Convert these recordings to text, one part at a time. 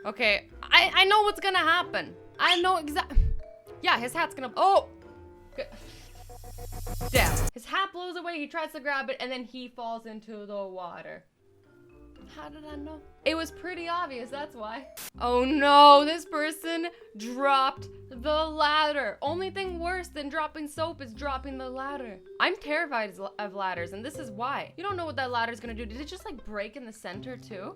Okay, I know what's gonna happen. I know exactly. Yeah, his hat's gonna. Oh! Good. Damn. His hat blows away, he tries to grab it, and then he falls into the water. How did I know? It was pretty obvious, that's why. Oh no, this person dropped the ladder. Only thing worse than dropping soap is dropping the ladder. I'm terrified of ladders, and this is why. You don't know what that ladder's gonna do. Did it just like break in the center too?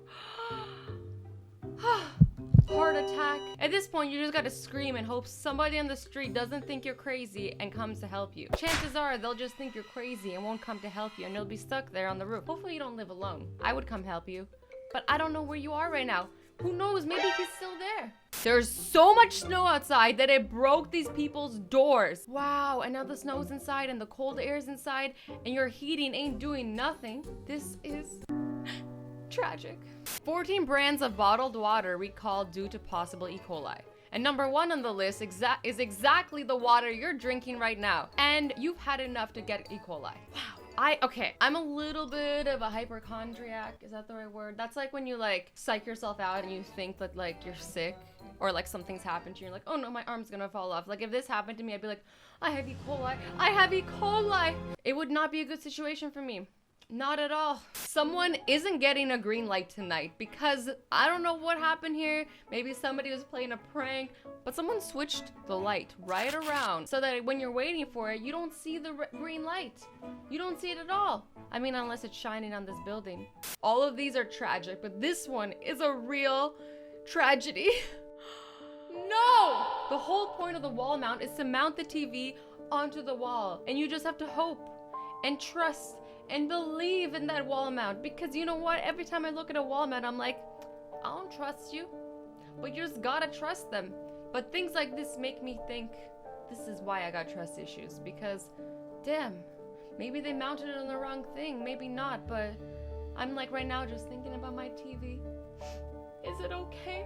Heart attack. At this point, you just gotta scream and hope somebody on the street doesn't think you're crazy and comes to help you. Chances are they'll just think you're crazy and won't come to help you, and you'll be stuck there on the roof. Hopefully you don't live alone. I would come help you, but I don't know where you are right now. Who knows? Maybe he's still there. There's so much snow outside that it broke these people's doors. Wow, and now the snow's inside and the cold air's inside and your heating ain't doing nothing. This is tragic. 14 brands of bottled water recalled due to possible E. coli. And number 1 on the list is exactly the water you're drinking right now. And you've had enough to get E. coli. Wow. Okay, I'm a little bit of a hypochondriac. Is that the right word? That's like when you like psych yourself out and you think that like you're sick or like something's happened to you. You're like, oh no, my arm's gonna fall off. Like if this happened to me, I'd be like, I have E. coli. I have E. coli. It would not be a good situation for me. Not at all. Someone isn't getting a green light tonight because I don't know what happened here. Maybe somebody was playing a prank, but someone switched the light right around so that when you're waiting for it, you don't see the green light. You don't see it at all. I mean, unless it's shining on this building. All of these are tragic, but this one is a real tragedy. No! The whole point of the wall mount is to mount the TV onto the wall, and you just have to hope and trust and believe in that wall mount, because you know what? Every time I look at a wall mount, I'm like, I don't trust you, but you just gotta trust them. But things like this make me think this is why I got trust issues, because damn, maybe they mounted it on the wrong thing, maybe not, but I'm like right now just thinking about my TV. Is it okay?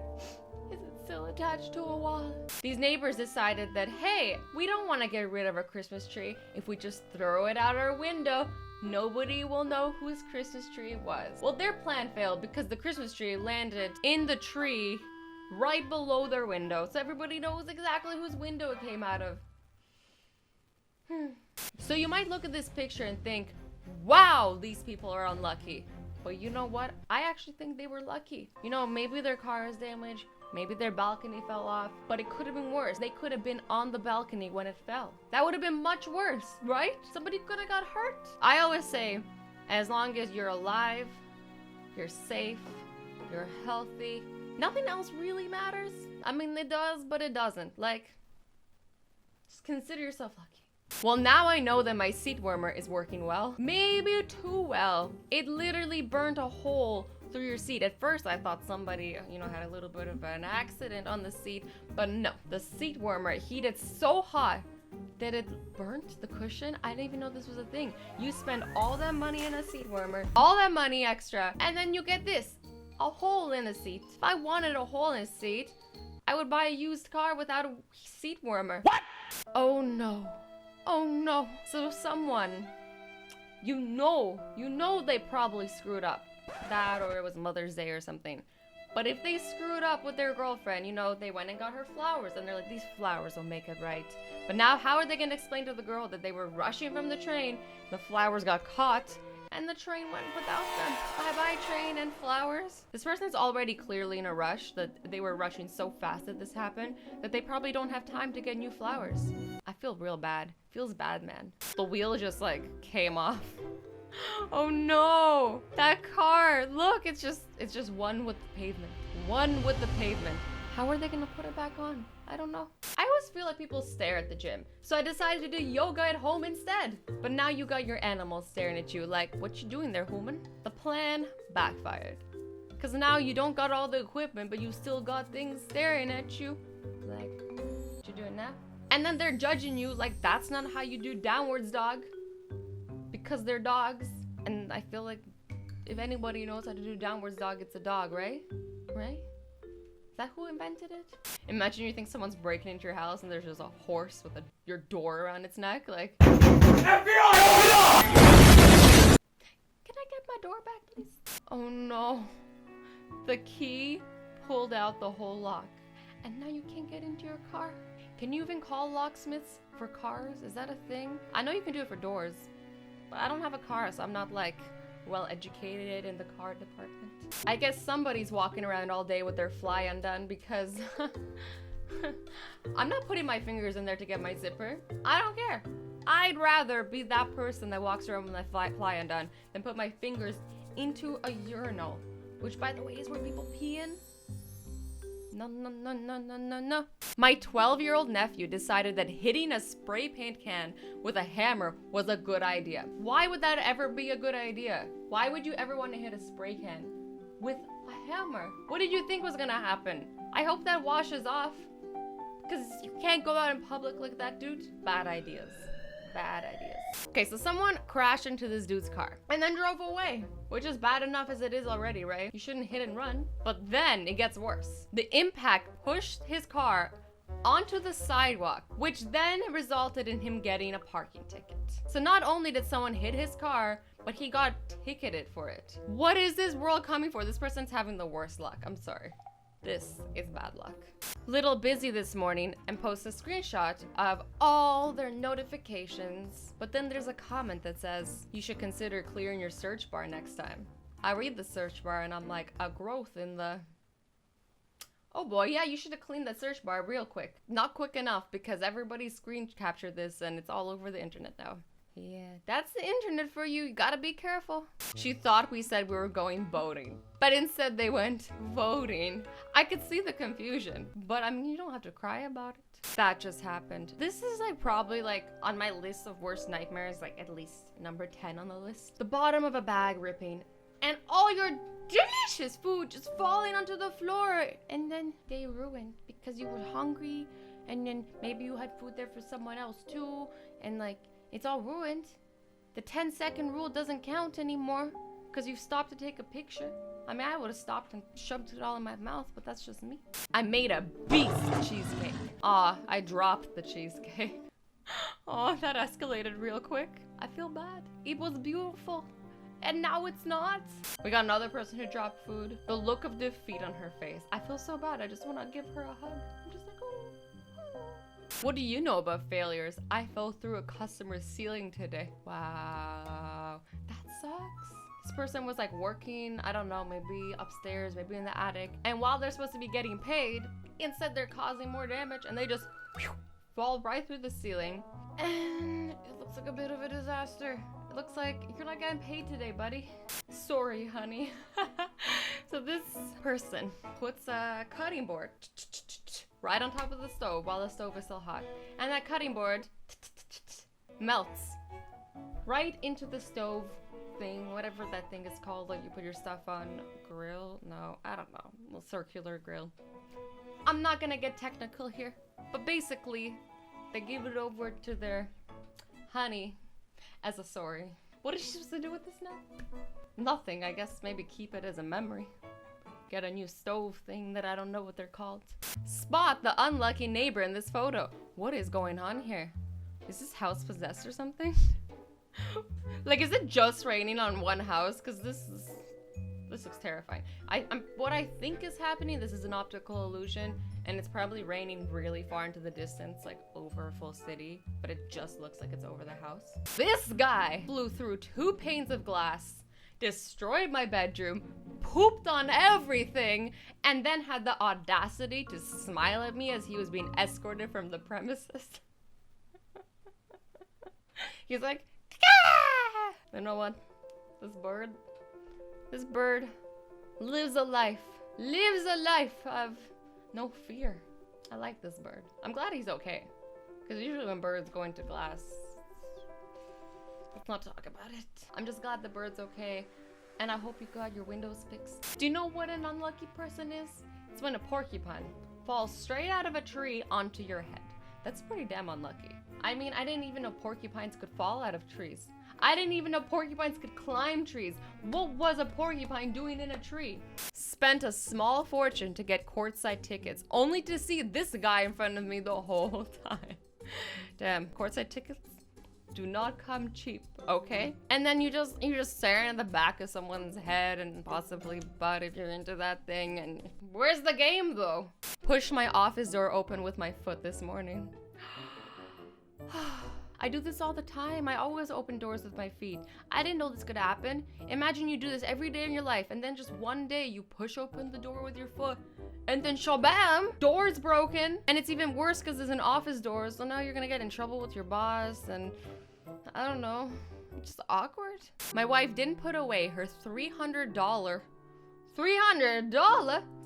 Is it still attached to a wall? These neighbors decided that, hey, we don't want to get rid of our Christmas tree. If we just throw it out our window, nobody will know whose Christmas tree it was. Well, their plan failed because the Christmas tree landed in the tree right below their window. So everybody knows exactly whose window it came out of. So you might look at this picture and think, wow, these people are unlucky. But you know what? I actually think they were lucky. You know, maybe their car is damaged. Maybe their balcony fell off, but it could have been worse. They could have been on the balcony when it fell. That would have been much worse, right? Somebody could have got hurt. I always say, as long as you're alive, you're safe, you're healthy, nothing else really matters. I mean, it does, but it doesn't. Like, just consider yourself lucky. Well, now I know that my seat warmer is working well. Maybe too well. It literally burnt a hole through your seat. At first I thought somebody, you know, had a little bit of an accident on the seat, but no, the seat warmer heated so hot that it burnt the cushion. I didn't even know this was a thing. You spend all that money in a seat warmer, all that money extra, and then you get this, a hole in the seat. If I wanted a hole in a seat, I would buy a used car without a seat warmer. What? Oh no. Oh no. So someone, you know they probably screwed up. That, or it was Mother's Day or something. But if they screwed up with their girlfriend, you know, they went and got her flowers and they're like, these flowers will make it right. But now how are they going to explain to the girl that they were rushing from the train, the flowers got caught, and the train went without them? Bye-bye train and flowers. This person's already clearly in a rush, that they were rushing so fast that this happened that they probably don't have time to get new flowers. I feel real bad. Feels bad, man. The wheel just like came off. Oh no, that car, look, it's just one with the pavement. One with the pavement. How are they gonna put it back on? I don't know. I always feel like people stare at the gym, so I decided to do yoga at home instead. But now you got your animals staring at you like, what you doing there, human? The plan backfired. Cause now you don't got all the equipment, but you still got things staring at you. Like, what you doing now? And then they're judging you like that's not how you do downwards dog. Because they're dogs, and I feel like if anybody knows how to do downwards dog, it's a dog, right? Right? Is that who invented it? Imagine you think someone's breaking into your house and there's just a horse with your door around its neck, like, FBI, open up! Can I get my door back, please? Oh no. The key pulled out the whole lock. And now you can't get into your car. Can you even call locksmiths for cars? Is that a thing? I know you can do it for doors, but I don't have a car, so I'm not like well educated in the car department. I guess somebody's walking around all day with their fly undone because I'm not putting my fingers in there to get my zipper. I don't care. I'd rather be that person that walks around with my fly undone than put my fingers into a urinal, which by the way is where people pee in. No, no, no, no, no, no, no. My 12-year-old nephew decided that hitting a spray paint can with a hammer was a good idea. Why would that ever be a good idea? Why would you ever want to hit a spray can with a hammer? What did you think was gonna happen? I hope that washes off. Because you can't go out in public like that, dude. Bad ideas. Bad ideas. Okay, so someone crashed into this dude's car and then drove away, which is bad enough as it is already, right? You shouldn't hit and run. But then it gets worse. The impact pushed his car onto the sidewalk, which then resulted in him getting a parking ticket. So not only did someone hit his car, but he got ticketed for it. What is this world coming for? This person's having the worst luck. I'm sorry. This is bad luck. Little busy this morning and posts a screenshot of all their notifications, but then there's a comment that says you should consider clearing your search bar next time. I read the search bar and I'm like, a growth in the... Oh boy, yeah, you should have cleaned that search bar real quick. Not quick enough because everybody screen captured this and it's all over the internet now. Yeah, that's the internet for you. You gotta be careful. She thought we said we were going boating, but instead they went voting. I could see the confusion, but I mean, you don't have to cry about it. That just happened. This is like probably like on my list of worst nightmares, like at least number 10 on the list. The bottom of a bag ripping and all your delicious food just falling onto the floor, and then they ruined because you were hungry, and then maybe you had food there for someone else too, and like it's all ruined. The 10-second rule doesn't count anymore because you've stopped to take a picture. I mean, I would have stopped and shoved it all in my mouth, but that's just me. I made a beast cheesecake. Aw, I dropped the cheesecake. Oh, that escalated real quick. I feel bad. It was beautiful. And now it's not. We got another person who dropped food. The look of defeat on her face. I feel so bad. I just want to give her a hug. I'm just like, oh. What do you know about failures? I fell through a customer's ceiling today. Wow, that sucks. This person was like working, I don't know, maybe upstairs, maybe in the attic. And while they're supposed to be getting paid, instead they're causing more damage and they just fall right through the ceiling. And it looks like a bit of a disaster. It looks like you're not getting paid today, buddy. Sorry, honey. So this person puts a cutting board right on top of the stove while the stove is still hot. And that cutting board melts right into the stove thing, whatever that thing is called, like you put your stuff on. Grill? No, I don't know. A little circular grill. I'm not gonna get technical here, but basically they give it over to their honey as a sorry. What is she supposed to do with this now? Nothing, I guess maybe keep it as a memory. Get a new stove thing that I don't know what they're called. Spot the unlucky neighbor in this photo. What is going on here? Is this house possessed or something? Like, is it just raining on one house? Because this looks terrifying. What I think is happening, this is an optical illusion, and it's probably raining really far into the distance, like over a full city, but it just looks like it's over the house. This guy flew through 2 panes of glass, destroyed my bedroom, pooped on everything, and then had the audacity to smile at me as he was being escorted from the premises. He's like, ah! You know what? This bird lives a life of no fear. I like this bird. I'm glad he's okay. Because usually when birds go into glass, let's not talk about it. I'm just glad the bird's okay. And I hope you got your windows fixed. Do you know what an unlucky person is? It's when a porcupine falls straight out of a tree onto your head. That's pretty damn unlucky. I mean, I didn't even know porcupines could fall out of trees. I didn't even know porcupines could climb trees. What was a porcupine doing in a tree? Spent a small fortune to get courtside tickets, only to see this guy in front of me the whole time. Damn, courtside tickets? do not come cheap, okay? And then you just stare in the back of someone's head and possibly butt if you're into that thing. And where's the game though? Push my office door open with my foot this morning. I do this all the time. I always open doors with my feet. I didn't know this could happen. Imagine you do this every day in your life, and then just one day you push open the door with your foot, and then shabam, door's broken. And it's even worse because it's an office door, so now you're gonna get in trouble with your boss, and I don't know, just awkward. My wife didn't put away her $300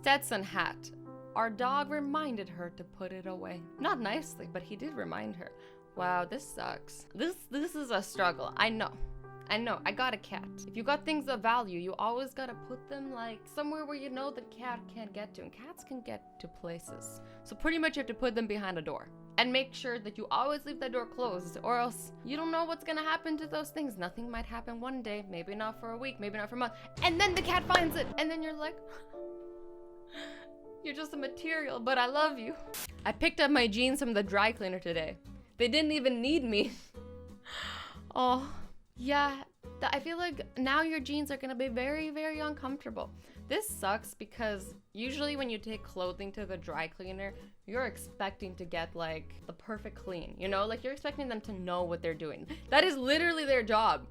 Stetson hat. Our dog reminded her to put it away. Not nicely, but he did remind her. Wow, this sucks. This is a struggle. I know. I got a cat. If you got things of value, you always gotta put them like somewhere where you know the cat can't get to. And cats can get to places. So pretty much you have to put them behind a door. And make sure that you always leave that door closed, or else you don't know what's gonna happen to those things. Nothing might happen one day, maybe not for a week, maybe not for a month. And then the cat finds it. And then you're like, you're just a material, but I love you. I picked up my jeans from the dry cleaner today. They didn't even need me. Oh, yeah. I feel like now your jeans are gonna be very, very uncomfortable. This sucks because usually when you take clothing to the dry cleaner, you're expecting to get like the perfect clean, you know? Like you're expecting them to know what they're doing. That is literally their job.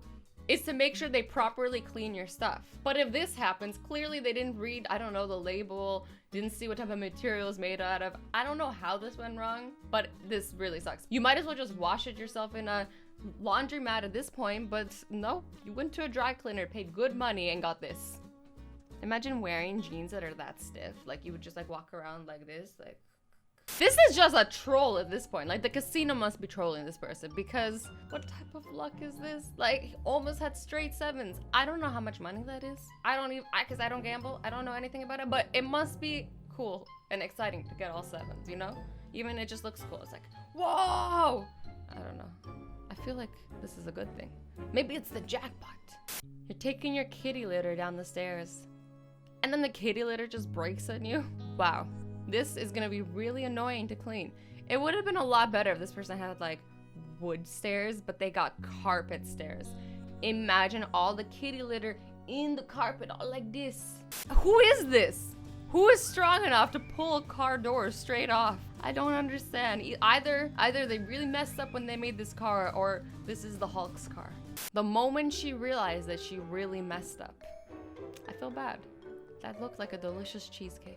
Is to make sure they properly clean your stuff. But if this happens, clearly they didn't read, I don't know, the label, didn't see what type of material it's made out of. I don't know how this went wrong, but this really sucks. You might as well just wash it yourself in a laundromat at this point, but no, you went to a dry cleaner, paid good money, and got this. Imagine wearing jeans that are that stiff. Like you would just like walk around like this, like. This is just a troll at this point. Like the casino must be trolling this person because what type of luck is this? Like he almost had straight sevens. I don't know how much money that is. Cause I don't gamble. I don't know anything about it, but it must be cool and exciting to get all sevens, you know? Even it just looks cool. It's like, whoa! I don't know. I feel like this is a good thing. Maybe it's the jackpot. You're taking your kitty litter down the stairs and then the kitty litter just breaks on you. Wow. This is gonna be really annoying to clean. It would have been a lot better if this person had like wood stairs, but they got carpet stairs. Imagine all the kitty litter in the carpet, all like this. Who is this? Who is strong enough to pull a car door straight off? I don't understand. Either they really messed up when they made this car, or this is the Hulk's car. The moment she realized that she really messed up, I feel bad. That looked like a delicious cheesecake.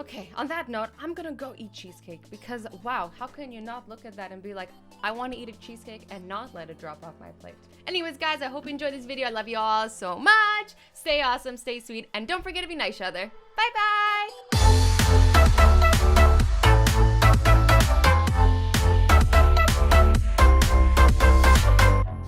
Okay, on that note, I'm gonna go eat cheesecake because wow, how can you not look at that and be like, I want to eat a cheesecake and not let it drop off my plate. Anyways, guys, I hope you enjoyed this video. I love you all so much. Stay awesome, stay sweet, and don't forget to be nice to each other. Bye-bye!